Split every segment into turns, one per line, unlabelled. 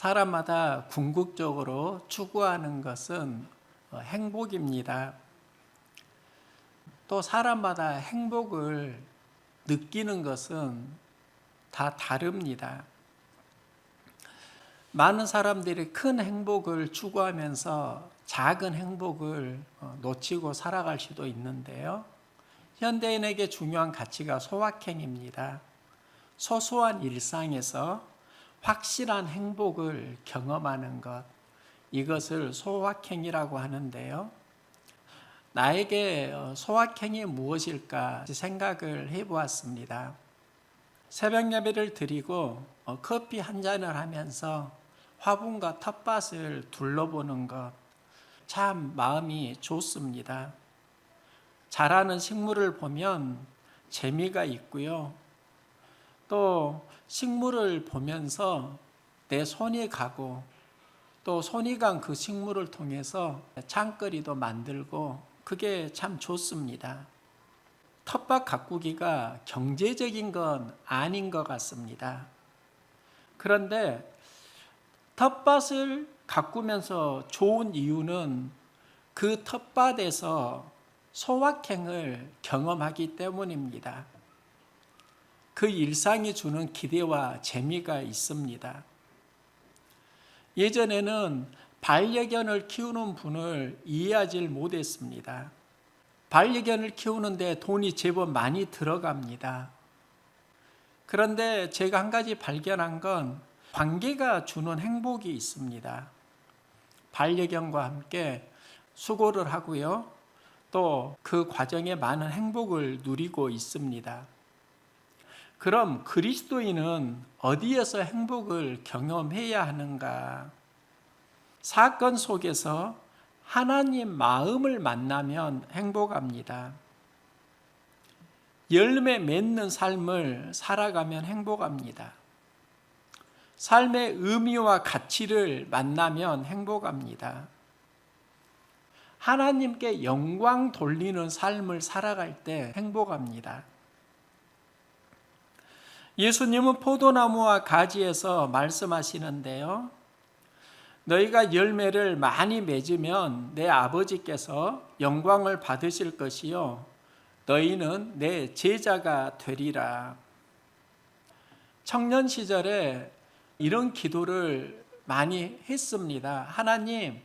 사람마다 궁극적으로 추구하는 것은 행복입니다. 또 사람마다 행복을 느끼는 것은 다 다릅니다. 많은 사람들이 큰 행복을 추구하면서 작은 행복을 놓치고 살아갈 수도 있는데요. 현대인에게 중요한 가치가 소확행입니다. 소소한 일상에서 확실한 행복을 경험하는 것, 이것을 소확행이라고 하는데요. 나에게 소확행이 무엇일까 생각을 해보았습니다. 새벽 예배를 드리고 커피 한 잔을 하면서 화분과 텃밭을 둘러보는 것, 참 마음이 좋습니다. 자라는 식물을 보면 재미가 있고요. 또 식물을 보면서 내 손이 가고 또 손이 간 그 식물을 통해서 장거리도 만들고 그게 참 좋습니다. 텃밭 가꾸기가 경제적인 건 아닌 것 같습니다. 그런데 텃밭을 가꾸면서 좋은 이유는 그 텃밭에서 소확행을 경험하기 때문입니다. 그 일상이 주는 기대와 재미가 있습니다. 예전에는 반려견을 키우는 분을 이해하지 못했습니다. 반려견을 키우는데 돈이 제법 많이 들어갑니다. 그런데 제가 한 가지 발견한 건 관계가 주는 행복이 있습니다. 반려견과 함께 수고를 하고요. 또 그 과정에 많은 행복을 누리고 있습니다. 그럼 그리스도인은 어디에서 행복을 경험해야 하는가? 사건 속에서 하나님 마음을 만나면 행복합니다. 열매 맺는 삶을 살아가면 행복합니다. 삶의 의미와 가치를 만나면 행복합니다. 하나님께 영광 돌리는 삶을 살아갈 때 행복합니다. 예수님은 포도나무와 가지에서 말씀하시는데요. 너희가 열매를 많이 맺으면 내 아버지께서 영광을 받으실 것이요 너희는 내 제자가 되리라. 청년 시절에 이런 기도를 많이 했습니다. 하나님,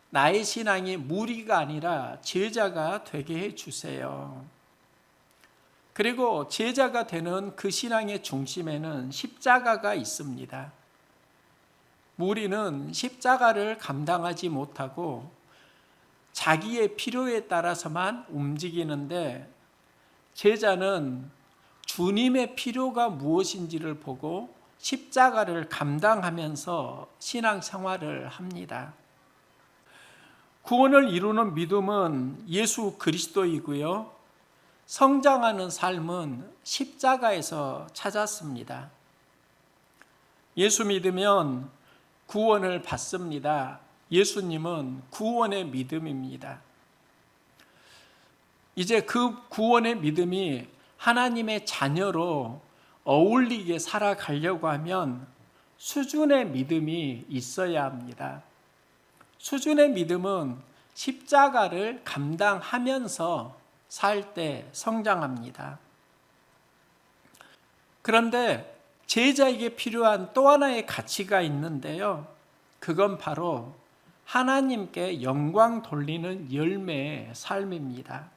나의 신앙이 무리가 아니라 제자가 되게 해주세요. 그리고 제자가 되는 그 신앙의 중심에는 십자가가 있습니다. 무리는 십자가를 감당하지 못하고 자기의 필요에 따라서만 움직이는데 제자는 주님의 필요가 무엇인지를 보고 십자가를 감당하면서 신앙생활을 합니다. 구원을 이루는 믿음은 예수 그리스도이고요. 성장하는 삶은 십자가에서 찾았습니다. 예수 믿으면 구원을 받습니다. 예수님은 구원의 믿음입니다. 이제 그 구원의 믿음이 하나님의 자녀로 어울리게 살아가려고 하면 수준의 믿음이 있어야 합니다. 수준의 믿음은 십자가를 감당하면서 살 때 성장합니다. 그런데 제자에게 필요한 또 하나의 가치가 있는데요. 그건 바로 하나님께 영광 돌리는 열매의 삶입니다.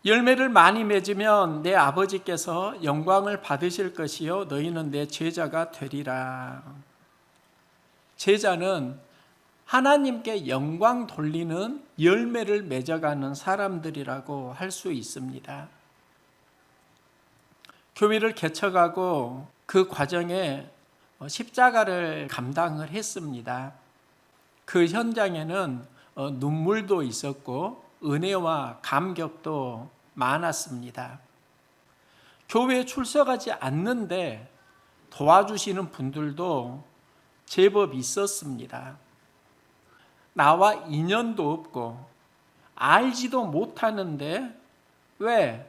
열매를 많이 맺으면 내 아버지께서 영광을 받으실 것이요 너희는 내 제자가 되리라. 제자는 하나님께 영광 돌리는 열매를 맺어가는 사람들이라고 할 수 있습니다. 교회를 개척하고 그 과정에 십자가를 감당을 했습니다. 그 현장에는 눈물도 있었고 은혜와 감격도 많았습니다. 교회에 출석하지 않는데 도와주시는 분들도 제법 있었습니다. 나와 인연도 없고 알지도 못하는데 왜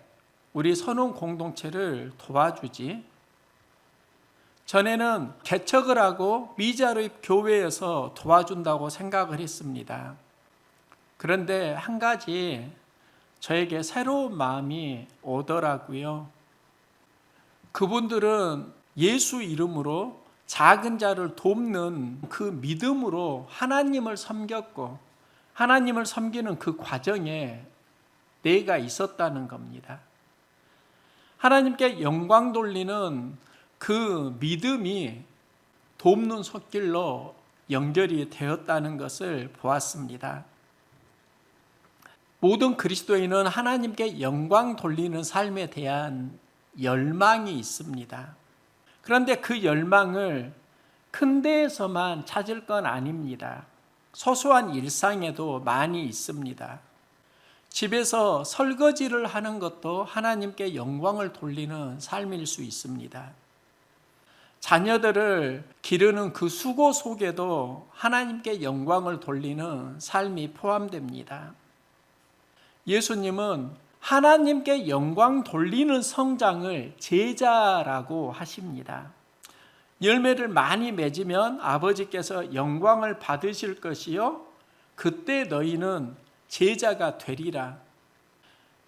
우리 선원 공동체를 도와주지? 전에는 개척을 하고 미자립 교회에서 도와준다고 생각을 했습니다. 그런데 한 가지 저에게 새로운 마음이 오더라고요. 그분들은 예수 이름으로 작은 자를 돕는 그 믿음으로 하나님을 섬겼고, 하나님을 섬기는 그 과정에 내가 있었다는 겁니다. 하나님께 영광 돌리는 그 믿음이 돕는 손길로 연결이 되었다는 것을 보았습니다. 모든 그리스도인은 하나님께 영광 돌리는 삶에 대한 열망이 있습니다. 그런데 그 열망을 큰 데에서만 찾을 건 아닙니다. 소소한 일상에도 많이 있습니다. 집에서 설거지를 하는 것도 하나님께 영광을 돌리는 삶일 수 있습니다. 자녀들을 기르는 그 수고 속에도 하나님께 영광을 돌리는 삶이 포함됩니다. 예수님은 하나님께 영광 돌리는 성장을 제자라고 하십니다. 열매를 많이 맺으면 아버지께서 영광을 받으실 것이요 그때 너희는 제자가 되리라.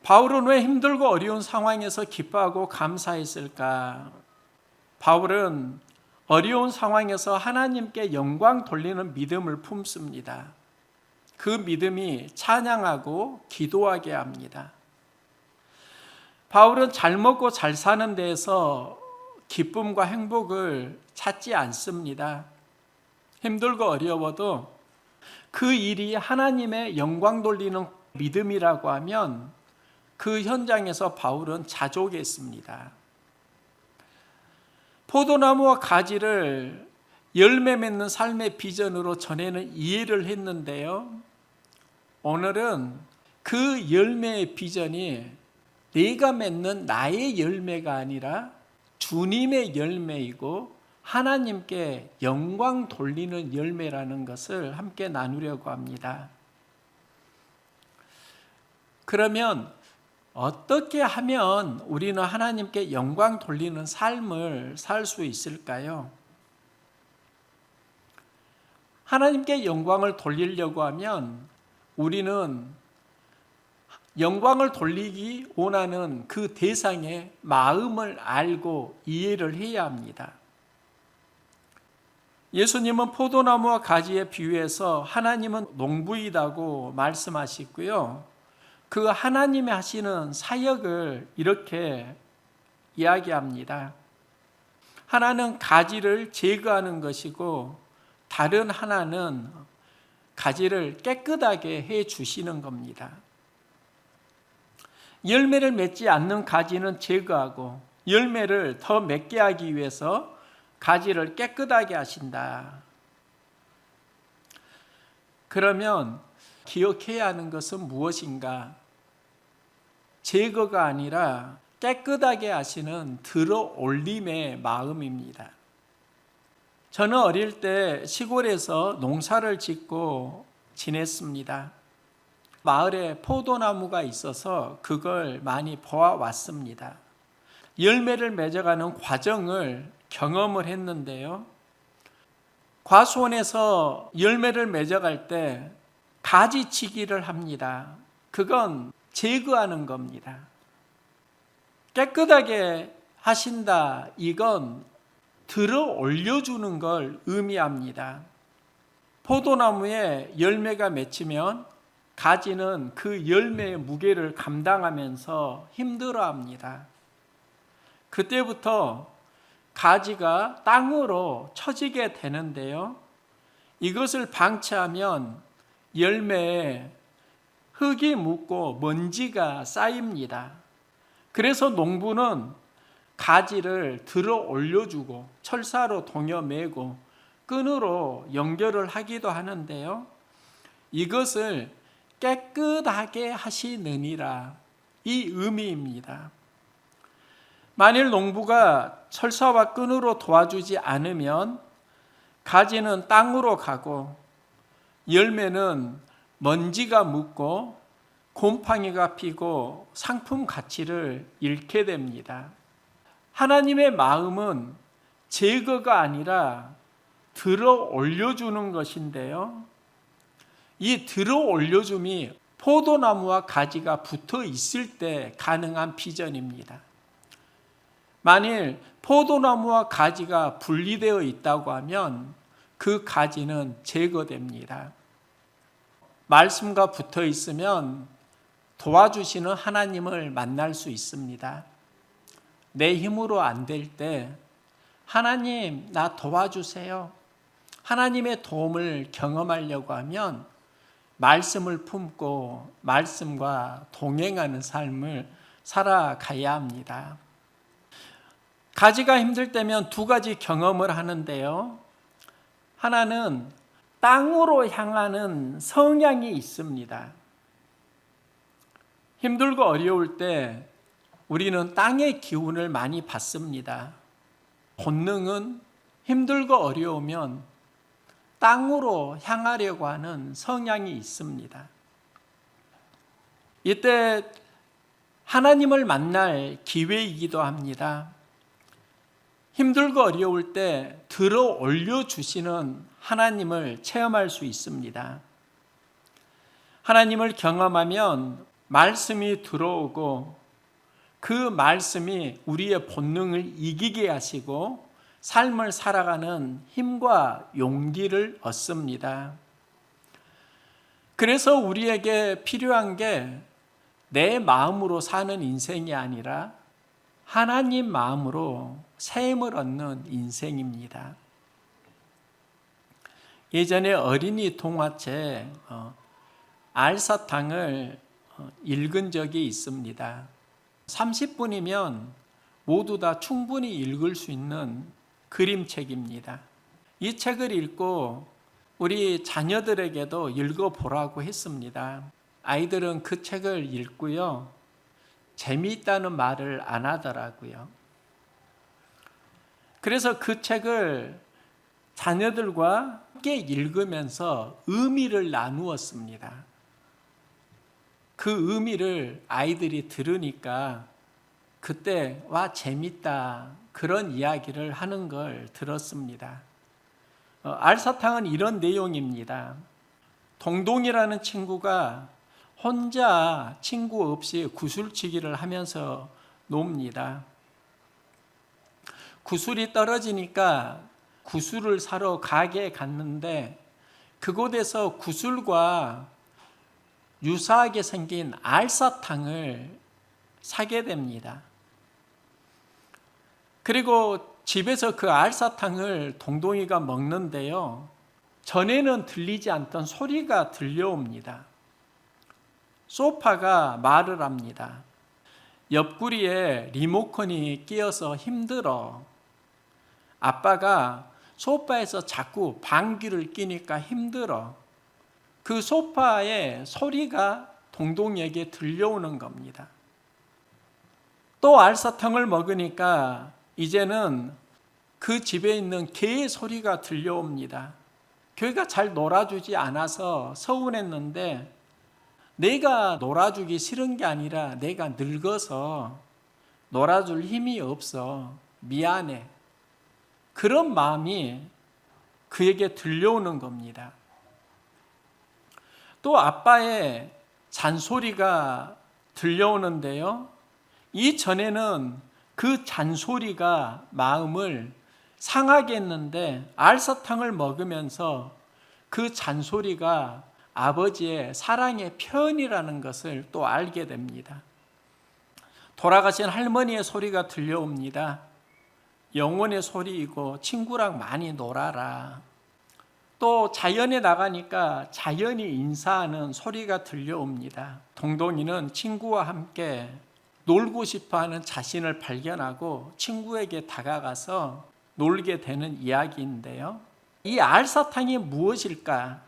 바울은 왜 힘들고 어려운 상황에서 기뻐하고 감사했을까? 바울은 어려운 상황에서 하나님께 영광 돌리는 믿음을 품습니다. 그 믿음이 찬양하고 기도하게 합니다. 바울은 잘 먹고 잘 사는 데에서 기쁨과 행복을 찾지 않습니다. 힘들고 어려워도 그 일이 하나님의 영광 돌리는 믿음이라고 하면 그 현장에서 바울은 자족했습니다. 포도나무와 가지를 열매 맺는 삶의 비전으로 전에는 이해를 했는데요. 오늘은 그 열매의 비전이 내가 맺는 나의 열매가 아니라 주님의 열매이고 하나님께 영광 돌리는 열매라는 것을 함께 나누려고 합니다. 그러면 어떻게 하면 우리는 하나님께 영광 돌리는 삶을 살 수 있을까요? 하나님께 영광을 돌리려고 하면 우리는 영광을 돌리기 원하는 그 대상의 마음을 알고 이해를 해야 합니다. 예수님은 포도나무와 가지에 비유해서 하나님은 농부이다고 말씀하시고요. 그 하나님이 하시는 사역을 이렇게 이야기합니다. 하나는 가지를 제거하는 것이고 다른 하나는 가지를 깨끗하게 해 주시는 겁니다. 열매를 맺지 않는 가지는 제거하고 열매를 더 맺게 하기 위해서 가지를 깨끗하게 하신다. 그러면 기억해야 하는 것은 무엇인가? 제거가 아니라 깨끗하게 하시는 들어올림의 마음입니다. 저는 어릴 때 시골에서 농사를 짓고 지냈습니다. 마을에 포도나무가 있어서 그걸 많이 보아왔습니다. 열매를 맺어가는 과정을 경험을 했는데요. 과수원에서 열매를 맺어갈 때 가지치기를 합니다. 그건 제거하는 겁니다. 깨끗하게 하신다. 이건 들어 올려주는 걸 의미합니다. 포도나무에 열매가 맺히면 가지는 그 열매의 무게를 감당하면서 힘들어합니다. 그때부터 가지가 땅으로 처지게 되는데요. 이것을 방치하면 열매에 흙이 묻고 먼지가 쌓입니다. 그래서 농부는 가지를 들어 올려주고 철사로 동여매고 끈으로 연결을 하기도 하는데요. 이것을 깨끗하게 하시느니라, 이 의미입니다. 만일 농부가 철사와 끈으로 도와주지 않으면 가지는 땅으로 가고 열매는 먼지가 묻고 곰팡이가 피고 상품 가치를 잃게 됩니다. 하나님의 마음은 제거가 아니라 들어 올려주는 것인데요. 이 들어 올려줌이 포도나무와 가지가 붙어 있을 때 가능한 비전입니다. 만일 포도나무와 가지가 분리되어 있다고 하면 그 가지는 제거됩니다. 말씀과 붙어 있으면 도와주시는 하나님을 만날 수 있습니다. 내 힘으로 안 될 때 하나님 나 도와주세요. 하나님의 도움을 경험하려고 하면 말씀을 품고 말씀과 동행하는 삶을 살아가야 합니다. 가지가 힘들 때면 두 가지 경험을 하는데요. 하나는 땅으로 향하는 성향이 있습니다. 힘들고 어려울 때 우리는 땅의 기운을 많이 받습니다. 본능은 힘들고 어려우면 땅으로 향하려고 하는 성향이 있습니다. 이때 하나님을 만날 기회이기도 합니다. 힘들고 어려울 때 들어 올려주시는 하나님을 체험할 수 있습니다. 하나님을 경험하면 말씀이 들어오고 그 말씀이 우리의 본능을 이기게 하시고 삶을 살아가는 힘과 용기를 얻습니다. 그래서 우리에게 필요한 게 내 마음으로 사는 인생이 아니라 하나님 마음으로 새 힘을 얻는 인생입니다. 예전에 어린이 동화책 알사탕을 읽은 적이 있습니다. 30분이면 모두 다 충분히 읽을 수 있는 그림책입니다. 이 책을 읽고 우리 자녀들에게도 읽어보라고 했습니다. 아이들은 그 책을 읽고요. 재미있다는 말을 안 하더라고요. 그래서 그 책을 자녀들과 함께 읽으면서 의미를 나누었습니다. 그 의미를 아이들이 들으니까 그때 와 재밌다 그런 이야기를 하는 걸 들었습니다. 알사탕은 이런 내용입니다. 동동이라는 친구가 혼자 친구 없이 구슬치기를 하면서 놉니다. 구슬이 떨어지니까 구슬을 사러 가게에 갔는데 그곳에서 구슬과 유사하게 생긴 알사탕을 사게 됩니다. 그리고 집에서 그 알사탕을 동동이가 먹는데요. 전에는 들리지 않던 소리가 들려옵니다. 소파가 말을 합니다. 옆구리에 리모컨이 끼어서 힘들어. 아빠가 소파에서 자꾸 방귀를 뀌니까 힘들어. 그 소파의 소리가 동동이에게 들려오는 겁니다. 또 알사탕을 먹으니까 이제는 그 집에 있는 개의 소리가 들려옵니다. 걔가 잘 놀아주지 않아서 서운했는데 내가 놀아주기 싫은 게 아니라 내가 늙어서 놀아줄 힘이 없어. 미안해. 그런 마음이 그에게 들려오는 겁니다. 또 아빠의 잔소리가 들려오는데요. 이전에는 그 잔소리가 마음을 상하게 했는데 알사탕을 먹으면서 그 잔소리가 아버지의 사랑의 표현이라는 것을 또 알게 됩니다. 돌아가신 할머니의 소리가 들려옵니다. 영혼의 소리이고 친구랑 많이 놀아라. 또 자연에 나가니까 자연이 인사하는 소리가 들려옵니다. 동동이는 친구와 함께 놀고 싶어하는 자신을 발견하고 친구에게 다가가서 놀게 되는 이야기인데요. 이 알사탕이 무엇일까?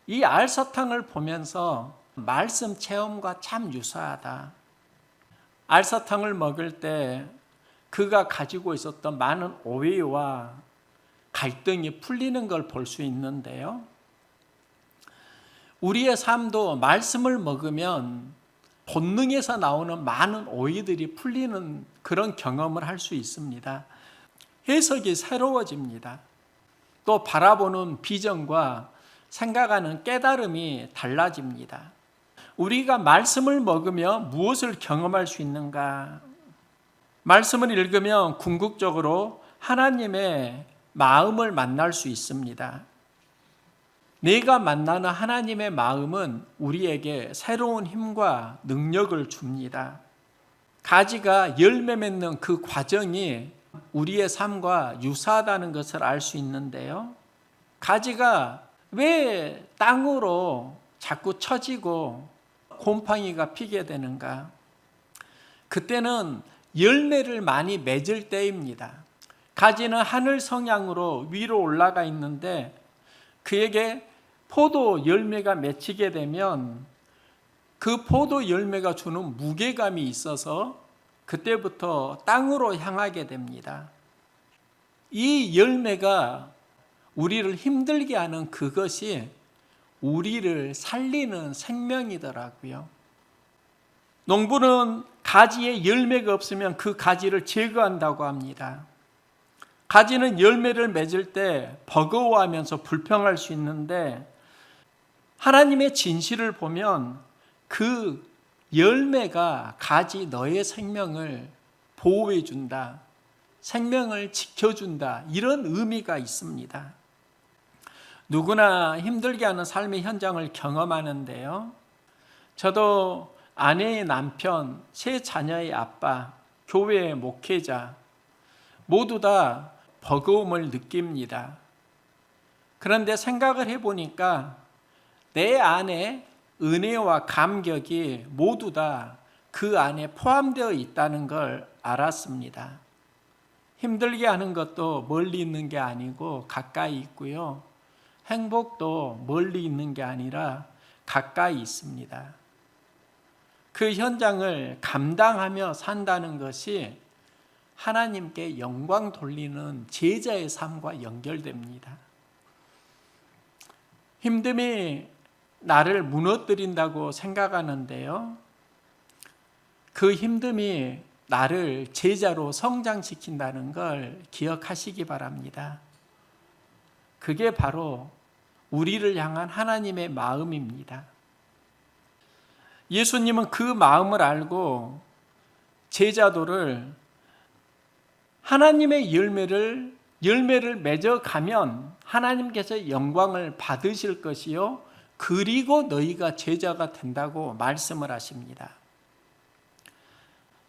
이 알사탕을 보면서 말씀 체험과 참 유사하다. 알사탕을 먹을 때 그가 가지고 있었던 많은 오해와 갈등이 풀리는 걸 볼 수 있는데요. 우리의 삶도 말씀을 먹으면 본능에서 나오는 많은 오해들이 풀리는 그런 경험을 할 수 있습니다. 해석이 새로워집니다. 또 바라보는 비전과 생각하는 깨달음이 달라집니다. 우리가 말씀을 먹으며 무엇을 경험할 수 있는가? 말씀을 읽으면 궁극적으로 하나님의 마음을 만날 수 있습니다. 내가 만나는 하나님의 마음은 우리에게 새로운 힘과 능력을 줍니다. 가지가 열매 맺는 그 과정이 우리의 삶과 유사하다는 것을 알 수 있는데요. 가지가 왜 땅으로 자꾸 처지고 곰팡이가 피게 되는가? 그때는 열매를 많이 맺을 때입니다. 가지는 하늘 성향으로 위로 올라가 있는데 그에게 포도 열매가 맺히게 되면 그 포도 열매가 주는 무게감이 있어서 그때부터 땅으로 향하게 됩니다. 이 열매가 우리를 힘들게 하는 그것이 우리를 살리는 생명이더라고요. 농부는 가지에 열매가 없으면 그 가지를 제거한다고 합니다. 가지는 열매를 맺을 때 버거워하면서 불평할 수 있는데 하나님의 진실을 보면 그 열매가 가지 너의 생명을 보호해 준다, 생명을 지켜준다, 이런 의미가 있습니다. 누구나 힘들게 하는 삶의 현장을 경험하는데요. 저도 아내의 남편, 세 자녀의 아빠, 교회의 목회자 모두 다 버거움을 느낍니다. 그런데 생각을 해보니까 내 안에 은혜와 감격이 모두 다 그 안에 포함되어 있다는 걸 알았습니다. 힘들게 하는 것도 멀리 있는 게 아니고 가까이 있고요. 행복도 멀리 있는 게 아니라 가까이 있습니다. 그 현장을 감당하며 산다는 것이 하나님께 영광 돌리는 제자의 삶과 연결됩니다. 힘듦이 나를 무너뜨린다고 생각하는데요. 그 힘듦이 나를 제자로 성장시킨다는 걸 기억하시기 바랍니다. 그게 바로 우리를 향한 하나님의 마음입니다. 예수님은 그 마음을 알고 제자도를 하나님의 열매를 맺어가면 하나님께서 영광을 받으실 것이요 그리고 너희가 제자가 된다고 말씀을 하십니다.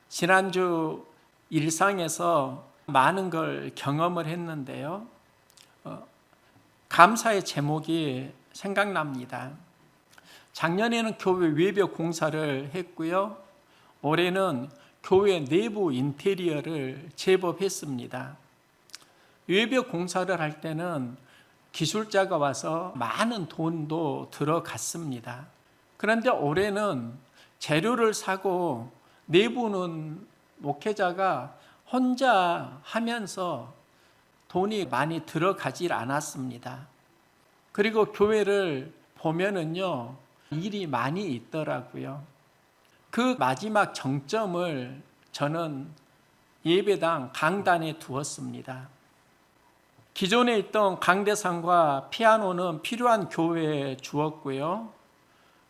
지난주 일상에서 많은 걸 경험을 했는데요. 감사의 제목이 생각납니다. 작년에는 교회 외벽 공사를 했고요. 올해는 교회 내부 인테리어를 제법 했습니다. 외벽 공사를 할 때는 기술자가 와서 많은 돈도 들어갔습니다. 그런데 올해는 재료를 사고 내부는 목회자가 혼자 하면서 돈이 많이 들어가질 않았습니다. 그리고 교회를 보면은요, 일이 많이 있더라고요. 그 마지막 정점을 저는 예배당 강단에 두었습니다. 기존에 있던 강대상과 피아노는 필요한 교회에 주었고요.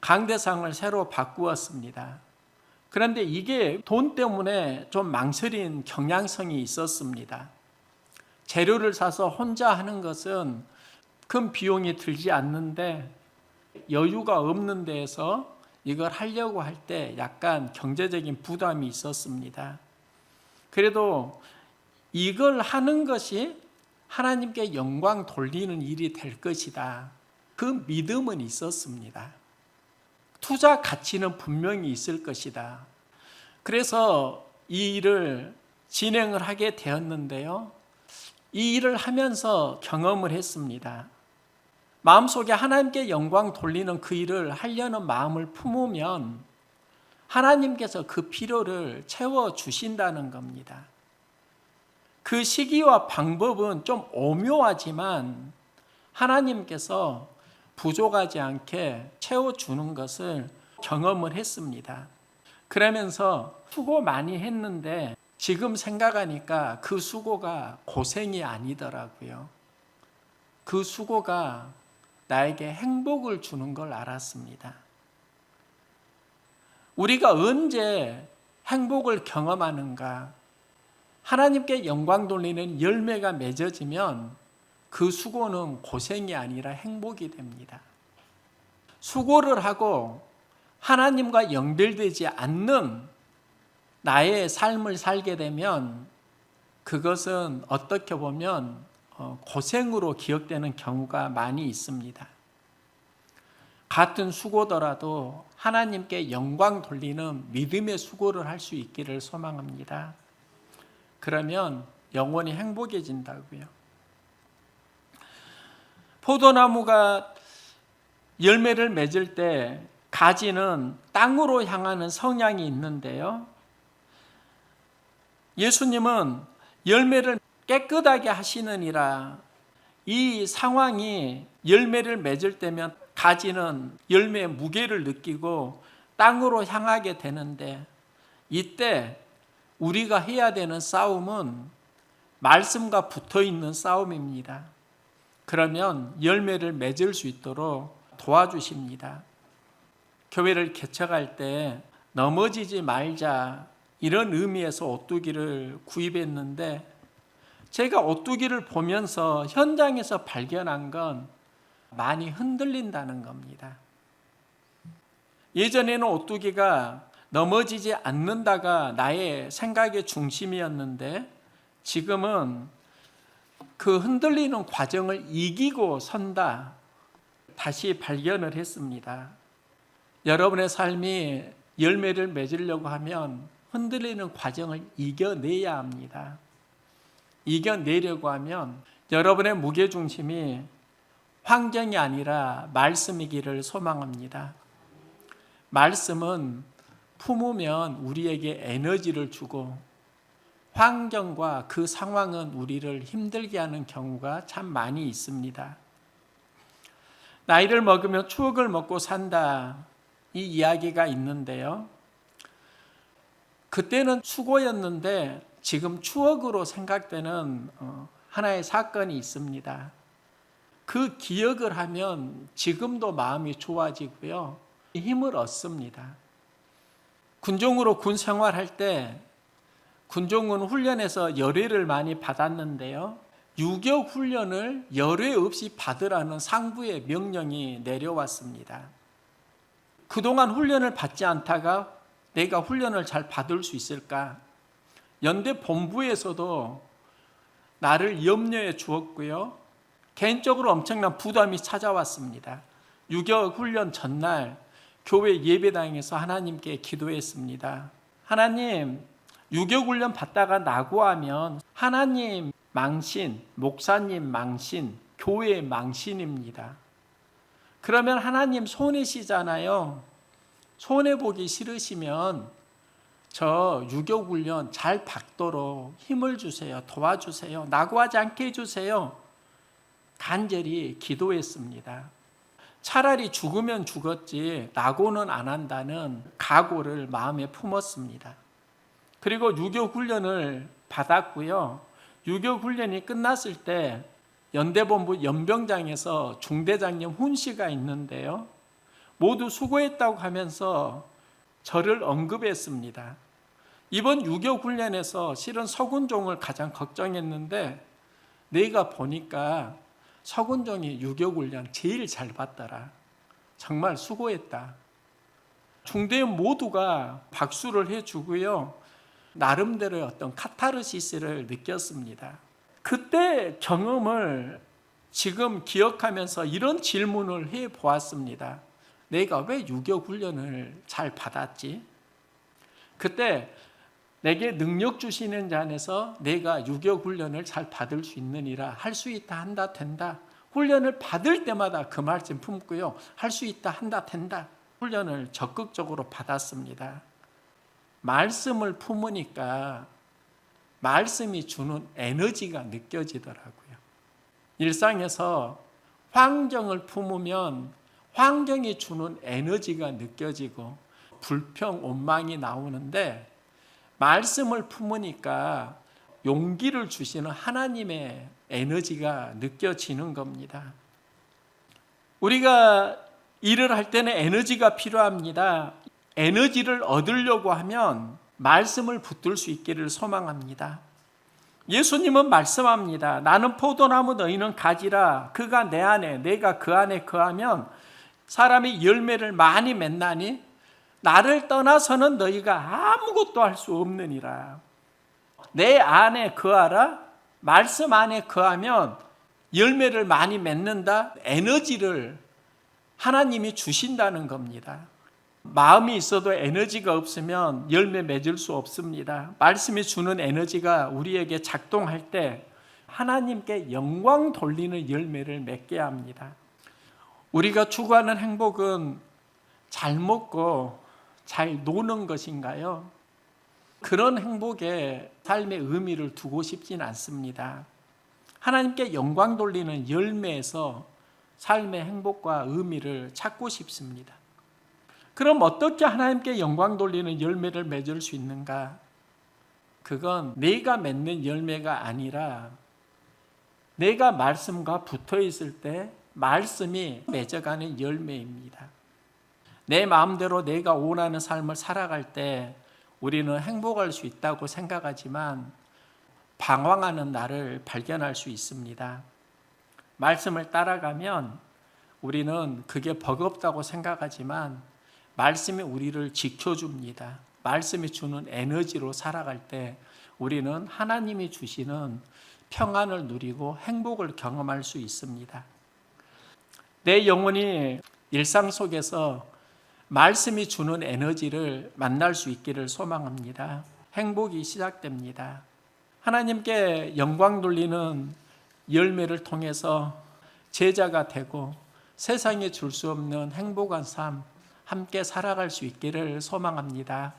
강대상을 새로 바꾸었습니다. 그런데 이게 돈 때문에 좀 망설인 경향성이 있었습니다. 재료를 사서 혼자 하는 것은 큰 비용이 들지 않는데 여유가 없는 데에서 이걸 하려고 할 때 약간 경제적인 부담이 있었습니다. 그래도 이걸 하는 것이 하나님께 영광 돌리는 일이 될 것이다. 그 믿음은 있었습니다. 투자 가치는 분명히 있을 것이다. 그래서 이 일을 진행을 하게 되었는데요. 이 일을 하면서 경험을 했습니다. 마음속에 하나님께 영광 돌리는 그 일을 하려는 마음을 품으면 하나님께서 그 필요를 채워주신다는 겁니다. 그 시기와 방법은 좀 오묘하지만 하나님께서 부족하지 않게 채워주는 것을 경험을 했습니다. 그러면서 수고 많이 했는데 지금 생각하니까 그 수고가 고생이 아니더라고요. 그 수고가 나에게 행복을 주는 걸 알았습니다. 우리가 언제 행복을 경험하는가? 하나님께 영광 돌리는 열매가 맺어지면 그 수고는 고생이 아니라 행복이 됩니다. 수고를 하고 하나님과 연결되지 않는 나의 삶을 살게 되면 그것은 어떻게 보면 고생으로 기억되는 경우가 많이 있습니다. 같은 수고더라도 하나님께 영광 돌리는 믿음의 수고를 할 수 있기를 소망합니다. 그러면 영원히 행복해진다고요. 포도나무가 열매를 맺을 때 가지는 땅으로 향하는 성향이 있는데요. 예수님은 열매를 깨끗하게 하시느니라. 이 상황이 열매를 맺을 때면 가지는 열매의 무게를 느끼고 땅으로 향하게 되는데, 이때 우리가 해야 되는 싸움은 말씀과 붙어 있는 싸움입니다. 그러면 열매를 맺을 수 있도록 도와주십니다. 교회를 개척할 때 넘어지지 말자, 이런 의미에서 오뚜기를 구입했는데, 제가 오뚜기를 보면서 현장에서 발견한 건 많이 흔들린다는 겁니다. 예전에는 오뚜기가 넘어지지 않는다가 나의 생각의 중심이었는데, 지금은 그 흔들리는 과정을 이기고 선다, 다시 발견을 했습니다. 여러분의 삶이 열매를 맺으려고 하면 흔들리는 과정을 이겨내야 합니다. 이겨내려고 하면 여러분의 무게중심이 환경이 아니라 말씀이기를 소망합니다. 말씀은 품으면 우리에게 에너지를 주고, 환경과 그 상황은 우리를 힘들게 하는 경우가 참 많이 있습니다. 나이를 먹으면 추억을 먹고 산다, 이 이야기가 있는데요. 그때는 수고였는데 지금 추억으로 생각되는 하나의 사건이 있습니다. 그 기억을 하면 지금도 마음이 좋아지고요, 힘을 얻습니다. 군종으로 군 생활할 때 군종은 훈련에서 열애를 많이 받았는데요, 유격 훈련을 열애 없이 받으라는 상부의 명령이 내려왔습니다. 그동안 훈련을 받지 않다가 내가 훈련을 잘 받을 수 있을까? 연대 본부에서도 나를 염려해 주었고요, 개인적으로 엄청난 부담이 찾아왔습니다. 유격 훈련 전날 교회 예배당에서 하나님께 기도했습니다. 하나님, 유격 훈련 받다가 낙오하면 하나님 망신, 목사님 망신, 교회 망신입니다. 그러면 하나님 손해시잖아요. 손해보기 싫으시면 저 유격훈련 잘 받도록 힘을 주세요. 도와주세요. 낙오하지 않게 해주세요. 간절히 기도했습니다. 차라리 죽으면 죽었지 낙오는 안 한다는 각오를 마음에 품었습니다. 그리고 유격훈련을 받았고요. 유격훈련이 끝났을 때 연대본부 연병장에서 중대장님 훈시가 있는데요, 모두 수고했다고 하면서 저를 언급했습니다. 이번 유격훈련에서 실은 서군종을 가장 걱정했는데, 내가 보니까 서군종이 유격훈련 제일 잘 받더라. 정말 수고했다. 중대원 모두가 박수를 해주고요, 나름대로의 어떤 카타르시스를 느꼈습니다. 그때 경험을 지금 기억하면서 이런 질문을 해보았습니다. 내가 왜 유격훈련을 잘 받았지? 그때 내게 능력 주시는 자 안에서 내가 유격훈련을 잘 받을 수 있느니라. 할 수 있다, 한다, 된다. 훈련을 받을 때마다 그 말씀 품고요, 할 수 있다, 한다, 된다. 훈련을 적극적으로 받았습니다. 말씀을 품으니까 말씀이 주는 에너지가 느껴지더라고요. 일상에서 환경을 품으면 환경이 주는 에너지가 느껴지고 불평, 원망이 나오는데, 말씀을 품으니까 용기를 주시는 하나님의 에너지가 느껴지는 겁니다. 우리가 일을 할 때는 에너지가 필요합니다. 에너지를 얻으려고 하면 말씀을 붙들 수 있기를 소망합니다. 예수님은 말씀합니다. 나는 포도나무, 너희는 가지라. 그가 내 안에, 내가 그 안에 거하면 사람이 열매를 많이 맺나니 나를 떠나서는 너희가 아무것도 할 수 없느니라. 내 안에 거하라. 말씀 안에 거하면 열매를 많이 맺는다. 에너지를 하나님이 주신다는 겁니다. 마음이 있어도 에너지가 없으면 열매 맺을 수 없습니다. 말씀이 주는 에너지가 우리에게 작동할 때 하나님께 영광 돌리는 열매를 맺게 합니다. 우리가 추구하는 행복은 잘 먹고 잘 노는 것인가요? 그런 행복에 삶의 의미를 두고 싶진 않습니다. 하나님께 영광 돌리는 열매에서 삶의 행복과 의미를 찾고 싶습니다. 그럼 어떻게 하나님께 영광 돌리는 열매를 맺을 수 있는가? 그건 내가 맺는 열매가 아니라 내가 말씀과 붙어 있을 때 말씀이 맺어가는 열매입니다. 내 마음대로 내가 원하는 삶을 살아갈 때 우리는 행복할 수 있다고 생각하지만 방황하는 나를 발견할 수 있습니다. 말씀을 따라가면 우리는 그게 버겁다고 생각하지만 말씀이 우리를 지켜줍니다. 말씀이 주는 에너지로 살아갈 때 우리는 하나님이 주시는 평안을 누리고 행복을 경험할 수 있습니다. 내 영혼이 일상 속에서 말씀이 주는 에너지를 만날 수 있기를 소망합니다. 행복이 시작됩니다. 하나님께 영광 돌리는 열매를 통해서 제자가 되고 세상에 줄 수 없는 행복한 삶 함께 살아갈 수 있기를 소망합니다.